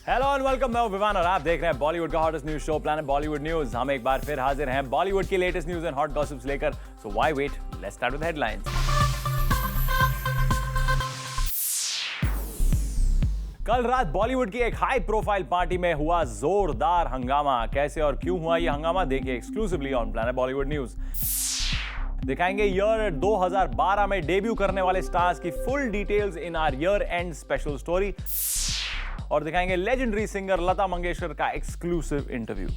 Hello and welcome, मैं हूं विवान और आप देख रहे हैं बॉलीवुड का hottest news show Planet Bollywood News. हम एक बार फिर हाजिर हैं बॉलीवुड की latest news and hot gossips लेकर। So why wait, let's start with headlines. कल रात बॉलीवुड की एक हाई प्रोफाइल पार्टी में हुआ जोरदार हंगामा। कैसे और क्यों हुआ यह हंगामा, देखिए exclusively on planet Bollywood news. दिखाएंगे ईयर 2012 में डेब्यू करने वाले स्टार्स की full details in our year and special story, और दिखाएंगे लेजेंडरी सिंगर लता मंगेशकर का exclusive interview.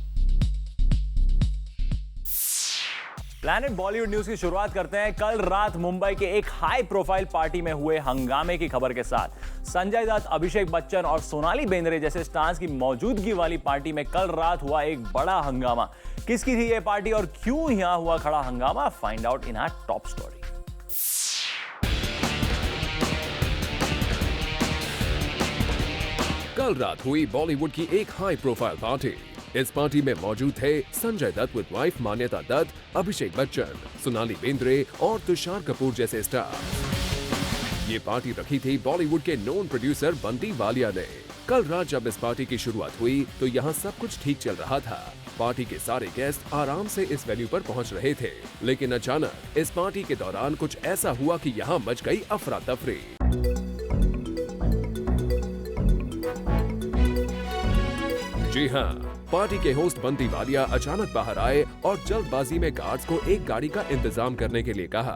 Planet Bollywood news की शुरुआत करते हैं कल रात मुंबई के एक हाई प्रोफाइल पार्टी में हुए हंगामे की खबर के साथ। संजय दत्त, अभिषेक बच्चन और सोनाली बेंद्रे जैसे स्टार्स की मौजूदगी वाली पार्टी में कल रात हुआ एक बड़ा हंगामा। किसकी थी यह पार्टी और क्यों यहां हुआ खड़ा हंगामा, find out in our top story. कल रात हुई बॉलीवुड की एक हाई प्रोफाइल पार्टी। इस पार्टी में मौजूद थे संजय दत्त विद वाइफ मान्यता दत्त, अभिषेक बच्चन, सोनाली बेंद्रे और तुषार कपूर जैसे स्टार। ये पार्टी रखी थी बॉलीवुड के नोन प्रोड्यूसर बंटी वालिया ने। कल रात जब इस पार्टी की शुरुआत हुई तो यहाँ सब कुछ ठीक चल रहा था। पार्टी के सारे गेस्ट आराम से इस वेन्यू पर पहुँच रहे थे, लेकिन अचानक इस पार्टी के दौरान कुछ ऐसा हुआ कि यहाँ मच गई अफरा तफरी। जी हाँ, पार्टी के होस्ट बंटी वालिया अचानक बाहर आए और जल्दबाजी में गार्ड्स को एक गाड़ी का इंतजाम करने के लिए कहा।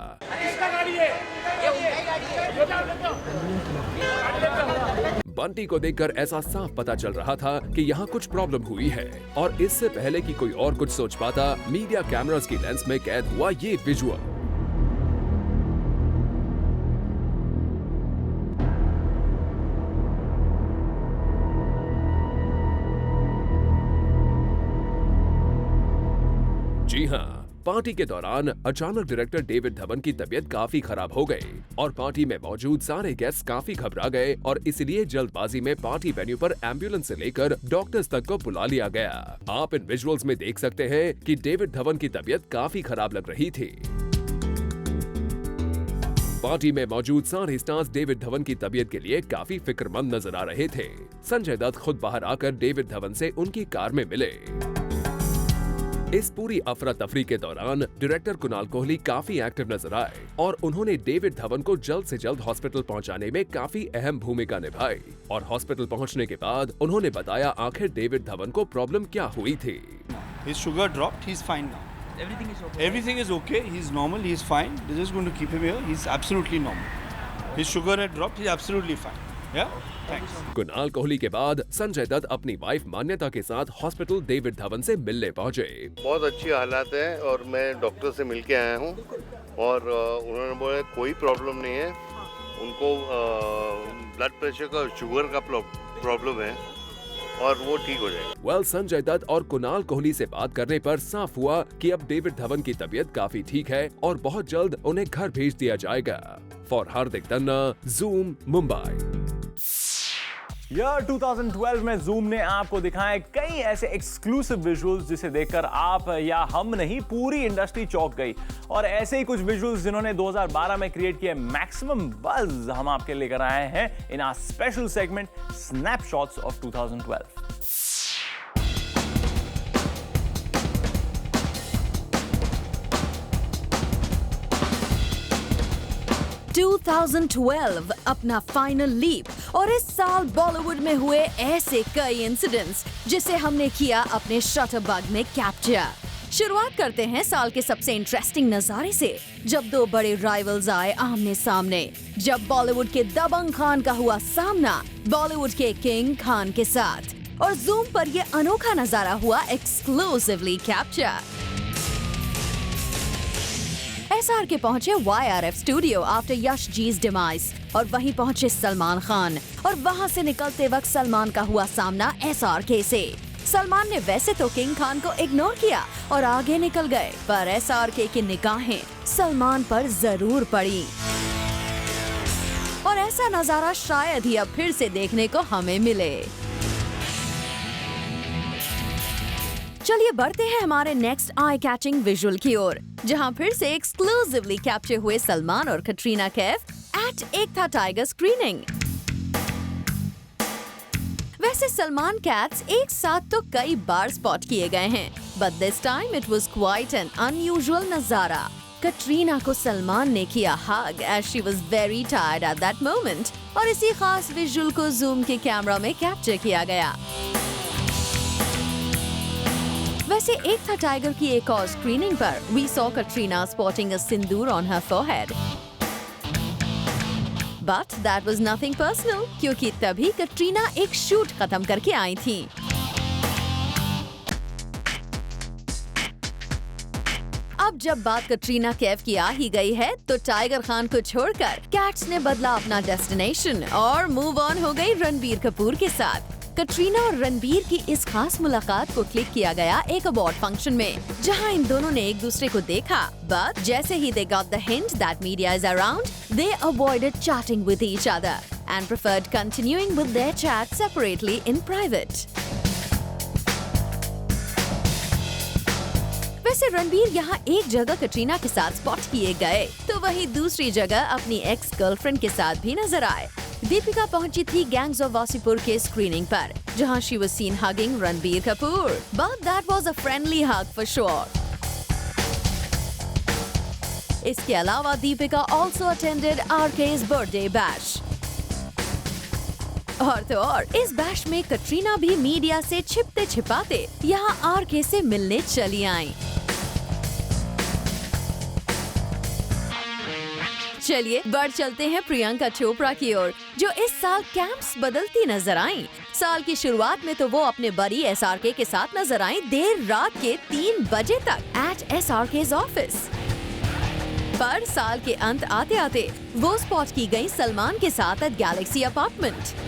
बंटी को देखकर ऐसा साफ पता चल रहा था कि यहाँ कुछ प्रॉब्लम हुई है, और इससे पहले कि कोई और कुछ सोच पाता, मीडिया कैमरास की लेंस में कैद हुआ ये विजुअल। जी हाँ, पार्टी के दौरान अचानक डायरेक्टर डेविड धवन की तबीयत काफी खराब हो गई और पार्टी में मौजूद सारे गेस्ट काफी घबरा गए, और इसलिए जल्दबाजी में पार्टी वेन्यू पर एम्बुलेंस से लेकर डॉक्टर्स तक को बुला लिया गया। आप इन विजुअल्स में देख सकते हैं कि डेविड धवन की तबीयत काफी खराब लग रही थी। पार्टी में मौजूद सारे स्टार्स डेविड धवन की तबीयत के लिए काफी फिक्रमंद नजर आ रहे थे। संजय दत्त खुद बाहर आकर डेविड धवन से उनकी कार में मिले। इस पूरी अफरा तफरी के दौरान डायरेक्टर कुणाल कोहली काफी एक्टिव नजर आए और उन्होंने डेविड धवन को जल्द से जल्द हॉस्पिटल पहुंचाने में काफी अहम भूमिका निभाई, और हॉस्पिटल पहुंचने के बाद उन्होंने बताया आखिर डेविड धवन को प्रॉब्लम क्या हुई थी। His sugar dropped, he's fine now. Everything is okay, he's normal, he's fine. They're just going to keep him here, he's absolutely normal. His sugar had dropped, he's absolutely fine. Yeah? Thanks. Kunal Kohli के बाद संजय दत्त अपनी wife मान्यता के साथ hospital David Dhawan से मिलने पहुंचे। बहुत अच्छी हालात है और मैं डॉक्टर से मिल के आया हूँ, और उन्होंने बोला कोई प्रॉब्लम नहीं है, उनको ब्लड प्रेशर का, शुगर का प्रॉब्लम है और वो ठीक हो जाएगा। संजय दत्त और कुणाल कोहली से बात करने पर साफ हुआ कि अब डेविड धवन की तबीयत काफी ठीक है और बहुत जल्द उन्हें घर भेज दिया जाएगा। For Hardik Tanna, zoom, Mumbai. Year 2012 में जूम ने आपको दिखाए कई ऐसे एक्सक्लूसिव विजुअल्स जिसे देखकर आप या हम नहीं, पूरी इंडस्ट्री चौंक गई, और ऐसे ही कुछ विजुअल्स जिन्होंने 2012 में क्रिएट किए मैक्सिमम बज़ हम आपके लेकर आए हैं in our special segment snapshots of 2012। 2012 अपना फाइनल लीप, और इस साल बॉलीवुड में हुए ऐसे कई इंसिडेंट्स जिसे हमने किया अपने शटरबग में कैप्चर। शुरुआत करते हैं साल के सबसे इंटरेस्टिंग नजारे से, जब दो बड़े राइवल्स आए आमने सामने। जब बॉलीवुड के दबंग खान का हुआ सामना बॉलीवुड के किंग खान के साथ, और जूम पर यह अनोखा नजारा हुआ एक्सक्लूसिवली कैप्चर। एसआर के पहुंचे YRF स्टूडियो आफ्टर यश जी's डिमाइस, और वहीं पहुंचे सलमान खान, और वहां से निकलते वक्त सलमान का हुआ सामना SRK से। सलमान ने वैसे तो किंग खान को इग्नोर किया और आगे निकल गए, पर SRK की निगाहें सलमान पर जरूर पड़ी, और ऐसा नजारा शायद ही अब फिर से देखने को हमें मिले। चलिए बढ़ते हैं हमारे नेक्स्ट आई कैचिंग विजुअल की ओर, जहां फिर से एक्सक्लूसिवली कैप्चर हुए सलमान और कटरीना कैफ एट एकता टाइगर स्क्रीनिंग। वैसे सलमान कैट्स एक साथ तो कई बार स्पॉट किए गए हैं, but this time it was quite an unusual नजारा। कटरीना को सलमान ने किया hug as she was very tired at that moment, और इसी खास विजुअल को जूम के कैमरा में कैप्चर किया गया। वैसे एक था टाइगर की एक और स्क्रीनिंग पर we saw Katrina spotting a Sindoor on her forehead, but that was nothing personal, क्योंकि तभी कटरीना एक शूट खत्म करके आई थी। अब जब बात कटरीना कैफ की आ ही गई है, तो टाइगर खान को छोड़कर कैट्स ने बदला अपना डेस्टिनेशन और मूव ऑन हो गई रणबीर कपूर के साथ। कटरीना और रणबीर की इस खास मुलाकात को क्लिक किया गया एक अवार्ड फंक्शन में, जहां इन दोनों ने एक दूसरे को देखा, बट जैसे ही they got the hint that media is around, they avoided chatting with each other and preferred continuing with their chat separately in private. वैसे रणबीर यहाँ एक जगह कटरीना के साथ स्पॉट किए गए, तो वहीं दूसरी जगह अपनी एक्स गर्लफ्रेंड के साथ भी नजर आए। दीपिका पहुंची थी गैंग्स ऑफ वासीपुर के स्क्रीनिंग पर, जहां she was seen hugging Ranbir Kapoor, but that was a friendly hug for sure. इसके अलावा Deepika also attended RK's birthday bash. और तो और इस बैश में कटरीना भी मीडिया से छिपते छिपाते यहाँ आरके से मिलने चली आई। चलिए बढ़ चलते हैं प्रियंका चोपड़ा की ओर, जो इस साल कैंप्स बदलती नजर आईं। साल की शुरुआत में तो वो अपने बड़ी एसआरके के साथ नजर आईं देर रात के 3 बजे तक एट एसआरके's ऑफिस। पर साल के अंत आते आते वो स्पॉट की गई सलमान के साथ एट गैलेक्सी अपार्टमेंट।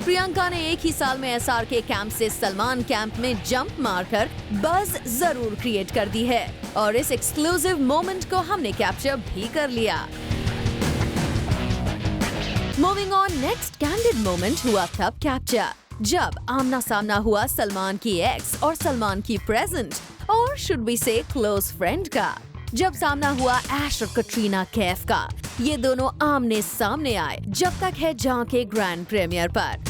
प्रियंका ने एक ही साल में एसआरके कैंप से सलमान कैंप में जंप मारकर बज़ जरूर क्रिएट कर दी है, और इस एक्सक्लूसिव मोमेंट को हमने कैप्चर भी कर लिया। Moving on, next candid moment हुआ तब कैप्चर जब आमना सामना हुआ सलमान की एक्स और सलमान की प्रेजेंट, और शुड बी से क्लोज फ्रेंड का। जब सामना हुआ ऐश और कटरीना कैफ का, ये दोनों आमने सामने आए जब तक है जहां के ग्रैंड प्रीमियर पर।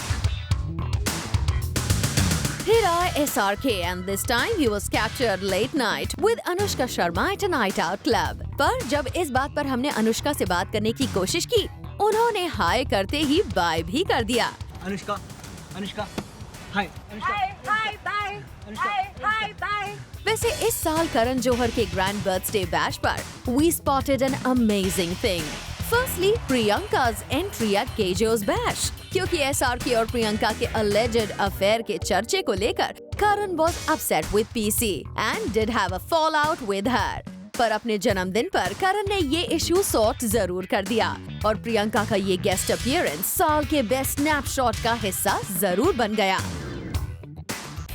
Here are SRK and this time he was captured late night with Anushka Sharma at a night out club. पर जब इस बात पर हमने अनुष्का से बात करने की कोशिश की, उन्होंने हाय करते ही बाय भी कर दिया। अनुष्का, हाय, हाय, बाय, हाय, बाय। वैसे इस साल करण जौहर के ग्रैंड बर्थडे बैश पर we spotted an amazing thing. Firstly, Priyanka's entry at Kejo's bash, क्योंकि एसआरके और प्रियंका के alleged affair के चर्चे को लेकर करण was upset with PC and did have a fallout with her. पर अपने जन्मदिन पर करण ने ये इशू सॉर्ट जरूर कर दिया, और प्रियंका का ये गेस्ट अपीयरेंस साल के बेस्ट स्नैपशॉट का हिस्सा जरूर बन गया।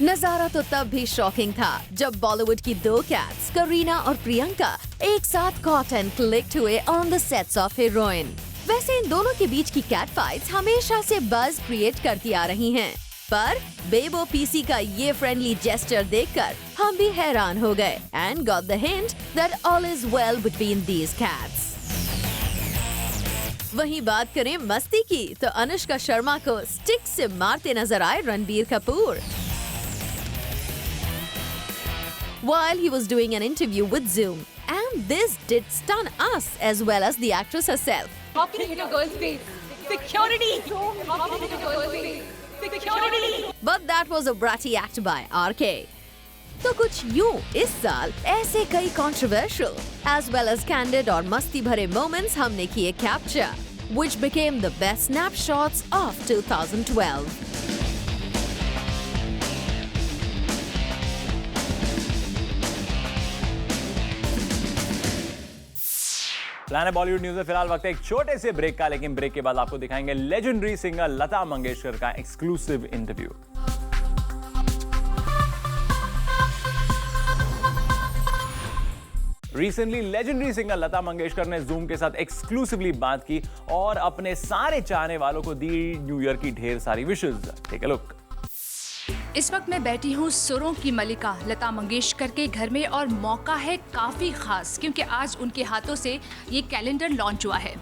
नजारा तो तब भी शॉकिंग था जब बॉलीवुड की 2 कैट्स करीना और प्रियंका एक साथ कॉट एंड क्लिक्ड हुए on the sets of heroine. वैसे इन दोनों के बीच की कैट फाइट्स हमेशा से बज़ क्रिएट करती आ रही हैं, पर बेबो पीसी का ये फ्रेंडली जेस्चर देखकर हम भी हैरान हो गए and got the hint that all is well between these cats. वहीं बात करें मस्ती की, तो अनुष्का शर्मा को स्टिक से मारते नजर आए Ranbir Kapoor while he was doing an interview with Zoom, and this did stun us as well as the actress herself. How can you hit a girl's face? Security! How can you hit a girl's face? Security! But that was a bratty act by RK. तो कुछ यूं इस साल ऐसे कई controversial as well as candid और मस्ती भरे moments हमने किए capture, which became the best snapshots of 2012. Plan है बॉलीवुड न्यूज में फिलहाल वक्त है एक छोटे से ब्रेक का, लेकिन ब्रेक के बाद आपको दिखाएंगे लेजेंडरी सिंगर लता मंगेशकर का exclusive interview. Recently legendary singer Lata Mangeshkar ने जूम के साथ एक्सक्लूसिवली बात की और अपने सारे चाहने वालों को दी न्यू ईयर की ढेर सारी विशेस। Take a look. इस वक्त मैं बैठी हूँ सुरों की मलिका लता मंगेशकर के घर में, और मौका है काफ़ी ख़ास क्योंकि आज उनके हाथों से ये कैलेंडर लॉन्च हुआ है।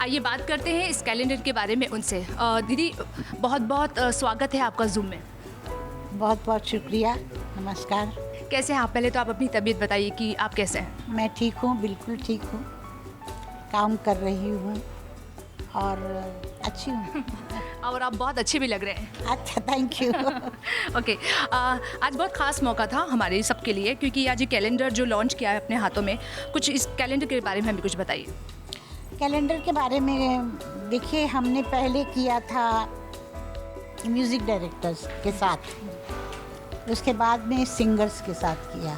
आइए बात करते हैं इस कैलेंडर के बारे में उनसे। दीदी, बहुत बहुत स्वागत है आपका जूम में। बहुत बहुत शुक्रिया, नमस्कार। कैसे हैं आप? पहले तो आप अपनी तबीयत बताइए कि आप कैसे हैं। मैं ठीक हूँ, बिल्कुल ठीक हूँ, काम कर रही हूँ और अच्छी हूँ। और आप बहुत अच्छे भी लग रहे हैं। अच्छा, थैंक यू। ओके, आज बहुत ख़ास मौका था हमारे सबके लिए, क्योंकि आज ये कैलेंडर जो लॉन्च किया है अपने हाथों में, कुछ इस कैलेंडर के बारे में हमें कुछ बताइए। कैलेंडर के बारे में देखिए, हमने पहले किया था म्यूज़िक डायरेक्टर्स के साथ, उसके बाद में सिंगर्स के साथ किया।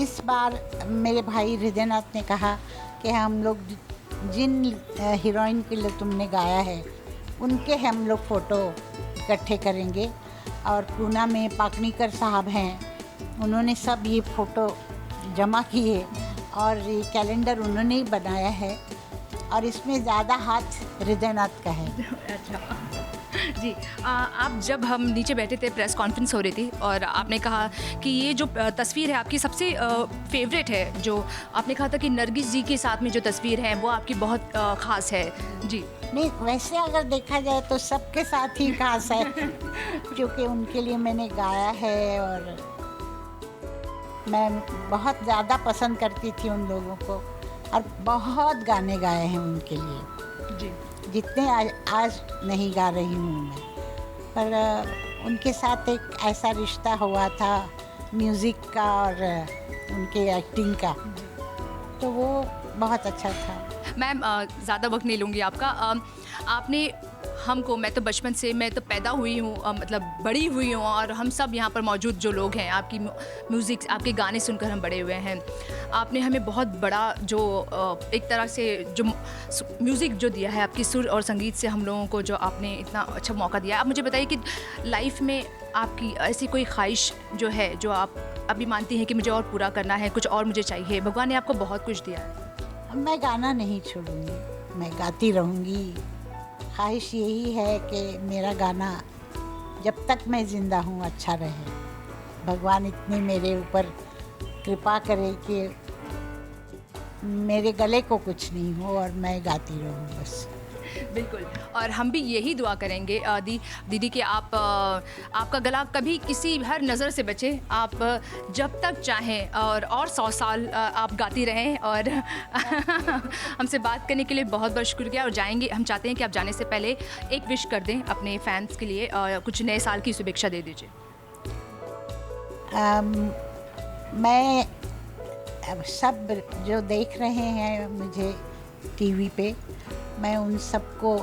इस बार मेरे भाई हृदयनाथ ने कहा कि हम लोग जिन हीरोइन के लिए तुमने गाया है उनके हम लोग फ़ोटो इकट्ठे करेंगे, और पूना में पाकनीकर साहब हैं, उन्होंने सब ये फ़ोटो जमा किए और ये कैलेंडर उन्होंने ही बनाया है, और इसमें ज़्यादा हाथ हृदयनाथ का है। अच्छा जी, आप जब हम नीचे बैठे थे, प्रेस कॉन्फ्रेंस हो रही थी, और आपने कहा कि ये जो तस्वीर है आपकी सबसे फेवरेट है, जो आपने कहा था कि नरगिस जी के साथ में जो तस्वीर है वो आपकी बहुत ख़ास है। जी नहीं, वैसे अगर देखा जाए तो सबके साथ ही खास है, क्योंकि उनके लिए मैंने गाया है और मैं बहुत ज़्यादा पसंद करती थी उन लोगों को, और बहुत गाने गाए हैं उनके लिए जी, जितने आज नहीं गा रही हूँ मैं, पर उनके साथ एक ऐसा रिश्ता हुआ था म्यूज़िक का और उनके एक्टिंग का, तो वो बहुत अच्छा था। मैम, ज़्यादा वक्त नहीं लूँगी आपका। आपने हमको, मैं तो बचपन से, मैं तो पैदा हुई हूँ, मतलब बड़ी हुई हूँ, और हम सब यहाँ पर मौजूद जो लोग हैं, आपकी म्यूज़िक, आपके गाने सुनकर हम बड़े हुए हैं। आपने हमें बहुत बड़ा जो एक तरह से जो म्यूज़िक जो दिया है, आपकी सुर और संगीत से हम लोगों को जो आपने इतना अच्छा मौका दिया। आप मुझे बताइए कि लाइफ में आपकी ऐसी कोई ख्वाहिश जो है, जो आप अभी मानती हैं कि मुझे और पूरा करना है, कुछ और मुझे चाहिए? भगवान ने आपको बहुत कुछ दिया है। मैं गाना नहीं छोड़ूंगी, मैं गाती रहूँगी। ख्वाहिश यही है कि मेरा गाना जब तक मैं ज़िंदा हूँ अच्छा रहे। भगवान इतनी मेरे ऊपर कृपा करे कि मेरे गले को कुछ नहीं हो और मैं गाती रहूँ बस। बिल्कुल, और हम भी यही दुआ करेंगे दीदी कि आपका गला कभी किसी हर नज़र से बचे, आप जब तक चाहें और 100 साल आप गाती रहें। और हमसे बात करने के लिए बहुत बहुत शुक्रिया। और जाएंगे, हम चाहते हैं कि आप जाने से पहले एक विश कर दें अपने फैंस के लिए, और कुछ नए साल की शुभेच्छा दे दीजिए। मैं सब जो देख रहे हैं मुझे टीवी पे, मैं उन सबको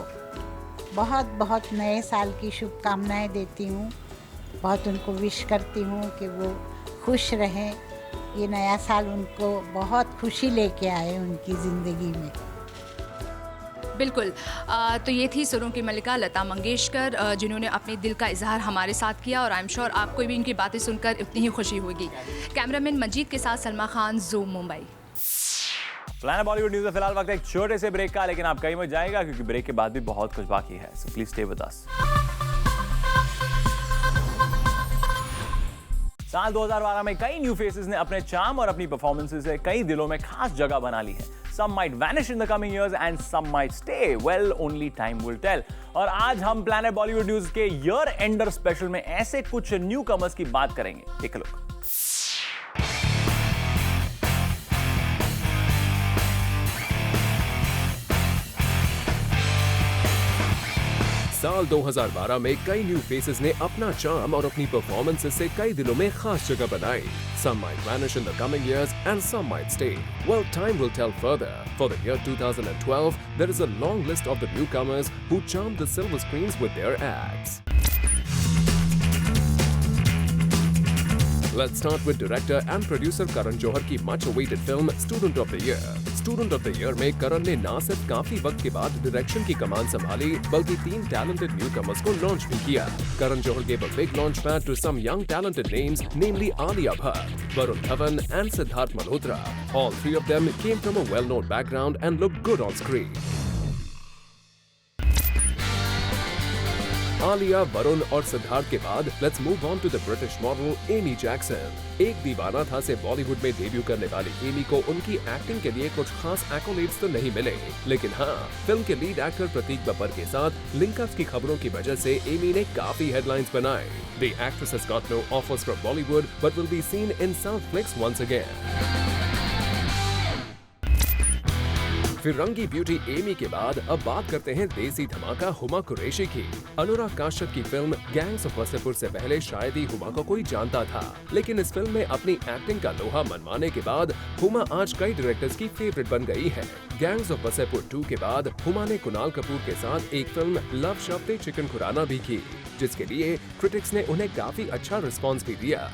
बहुत बहुत नए साल की शुभकामनाएं देती हूँ, बहुत उनको विश करती हूँ कि वो खुश रहें, ये नया साल उनको बहुत खुशी लेके आए उनकी ज़िंदगी में। बिल्कुल, तो ये थी सुरों की मलिका लता मंगेशकर, जिन्होंने अपने दिल का इजहार हमारे साथ किया, और आई एम श्योर आपको भी इनकी बातें सुनकर इतनी ही खुशी होगी। कैमरामैन मंजीत के साथ Salma Khan, zoom, Mumbai. Plan Bollywood news में फिलहाल वक्त एक छोटे से ब्रेक का, लेकिन आप कहीं मत जाएगा क्योंकि ब्रेक के बाद भी बहुत कुछ बाकी है, so please stay with us. साल 2012 में कई न्यू फेसेस ने अपने चार्म और अपनी परफॉर्मेंसेस से कई दिलों में खास जगह बना ली है। Some might vanish in the coming years and some might stay. Well, only time will tell. और आज हम प्लैनेट बॉलीवुड न्यूज़ के ईयर एंडर स्पेशल में ऐसे कुछ न्यू कमर्स की बात करेंगे। Take a look. साल 2012 में कई न्यू फेसेस ने अपना चार्म और अपनी परफॉर्मेंसेस से कई दिलों में खास जगह बनाई। Some might vanish in the coming years and some might stay. Well, time will tell further. For the year 2012, there is a long list of the newcomers who charmed the silver screens with their acts. Let's start with director and producer Karan Johar की much awaited film Student of the Year. Student of the Year में करण ने ना सिर्फ काफी वक्त के बाद direction की कमान संभाली, बल्कि 3 talented newcomers को लॉन्च भी किया। Karan Johar gave a big launch pad to some young talented names, namely Alia Bhatt, Varun Dhawan and Siddharth Malhotra. All 3 of them came from a well-known background and looked good on screen. Alia, Varun और सिद्धार्थ के बाद let's move on to the British model Amy Jackson. एक दीवाना था से बॉलीवुड में debut करने वाली एमी को उनकी एक्टिंग के लिए कुछ खास एक्कोलेड्स तो नहीं मिले, लेकिन हाँ, फिल्म के लीड एक्टर प्रतीक बब्बर के साथ लिंकअप्स की खबरों की वजह से एमी ने काफी हेडलाइंस बनाए। The actress has got no offers from Bollywood but will be seen in South flicks once again. Firangi beauty Amy के बाद अब बात करते हैं देसी धमाका हुमा कुरैशी की। अनुराग काश्यप की फिल्म गैंग्स ऑफ वसेपुर से पहले शायद ही हुमा को कोई जानता था, लेकिन इस फिल्म में अपनी एक्टिंग का लोहा मनवाने के बाद हुमा आज कई डायरेक्टर्स की फेवरेट बन गई है। गैंग्स ऑफ वसेपुर 2 के बाद हुमा ने कुणाल कपूर के साथ एक फिल्म लव शफ्ते चिकन खुराना भी की, जिसके लिए क्रिटिक्स ने उन्हें काफी अच्छा रिस्पॉन्स भी दिया।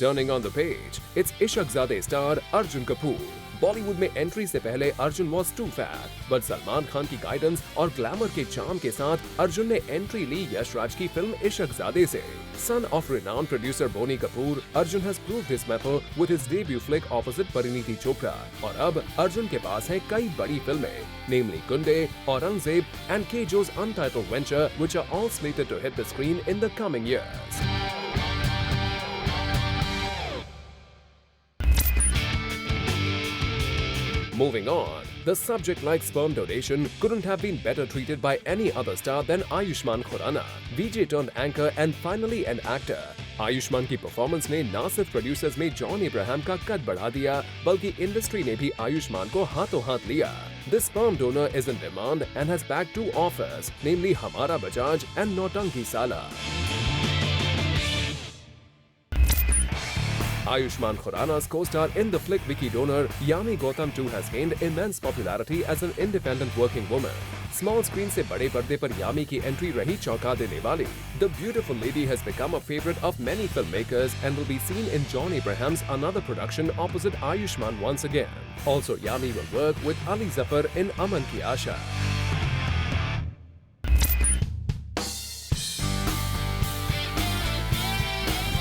Turning on the page, it's Ishaqzade star Arjun Kapoor. Bollywood में एंट्री से पहले Arjun was too fat, but Salman Khan की गाइडेंस और ग्लैमर के चार्म के साथ अर्जुन ने एंट्री ली यश राज की फिल्म इशकजादे से। Son of renowned producer Boni Kapoor, Arjun has proved his mettle with his debut flick opposite Pariniti Chopra, और अब अर्जुन के पास है कई बड़ी फिल्में, namely Gunde, Aurangzeb and Kejjo's untitled venture, which are all slated to hit the screen in the coming years. Moving on, the subject like sperm donation couldn't have been better treated by any other star than Ayushmann Khurrana, VJ turned anchor and finally an actor. Ayushman की performance ने न सिर्फ producers में John Ibrahim का कद बढ़ा दिया, बल्कि इंडस्ट्री ने भी आयुष्मान को हाथों हाथ लिया। This sperm donor is in demand and has bagged 2 offers, namely Hamara Bajaj and Nautanki Sala. Ayushmann Khurrana's co-star in the flick Vicky Donor, Yami Gautam too has gained immense popularity as an independent working woman. Small screen से बड़े पर्दे पर यामी की entry रही चौंका देने वाली। The beautiful lady has become a favorite of many filmmakers and will be seen in John Abraham's another production opposite Ayushmann once again. Also, Yami will work with Ali Zafar in Aman Ki Asha.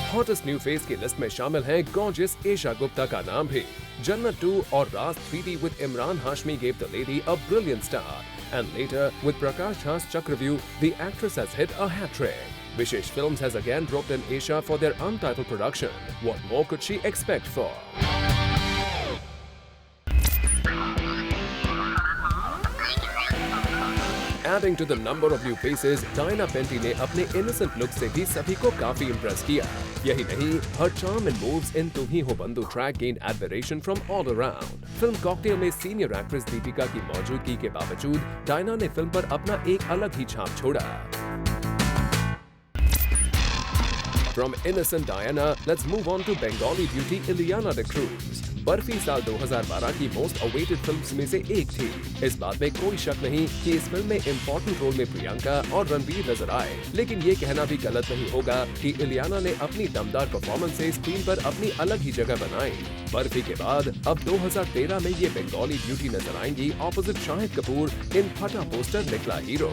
Hottest new face की list में शामिल है gorgeous Esha Gupta का नाम भी। जन्नत 2 और राज 3D with Imran Hashmi gave the lady a brilliant start, and later with Prakash Jha's Chakravyuh, the actress has hit a hat-trick. Vishesh Films has again roped in Aisha for their untitled production. What more could she expect for? Adding to the number of new faces, Diana Penty ने अपने innocent look से भी सभी को काफी impress किया। यही नहीं, her charm and moves in तुम ही हो बंधु track gained admiration from all around. Film cocktail में सीनियर एक्ट्रेस दीपिका की मौजूदगी के बावजूद डायना ने फिल्म पर अपना एक अलग ही छाप छोड़ा। From innocent Diana, let's move on to Bengali beauty Ileana D'Cruz. Barfi साल 2012 की मोस्ट अवेटेड फिल्म्स में से एक थी। इस बात में कोई शक नहीं कि इस फिल्म में इम्पोर्टेंट रोल में प्रियंका और रणबीर नजर आए, लेकिन ये कहना भी गलत नहीं होगा कि इलियाना ने अपनी दमदार परफॉर्मेंस से स्क्रीन पर अपनी अलग ही जगह बनाई। बर्फी के बाद अब 2013 में ये बंगाली ब्यूटी नजर आएंगी ऑपोजिट शाहिद कपूर इन फटा पोस्टर निकला hero.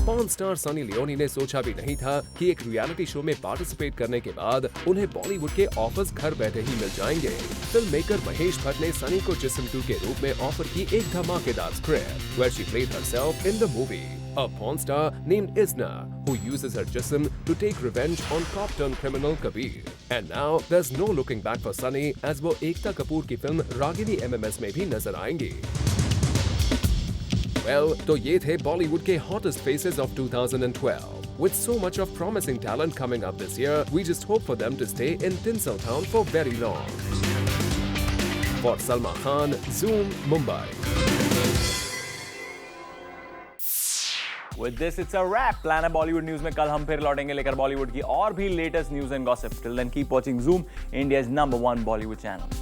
Porn star Sunny Leone ने सोचा भी नहीं था कि एक रियलिटी शो में पार्टिसिपेट करने के बाद उन्हें बॉलीवुड के ऑफर्स घर बैठे ही मिल जाएंगे। फिल्म मेकर महेश भट्ट ने सनी को जिस्म 2 के रूप में ऑफर की एक धमाकेदार script, where she played herself in the movie. A porn star named Isna, who uses her jism to take revenge on cop-turned-criminal Kabir. And now there's no looking back for Sunny, as वो एकता कपूर की film Ragini MMS में भी नजर आएंगी। Well, तो ये थे बॉलीवुड के hottest faces of 2012. With so much of promising talent coming up this year, we just hope for them to stay in Tinseltown for very long. For Salma Khan, Zoom, Mumbai. With this, it's a wrap. Planet Bollywood News में कल हम फिर लौटेंगे लेकर बॉलीवुड की और भी latest news and gossip. Till then, keep watching Zoom, India's #1 Bollywood channel.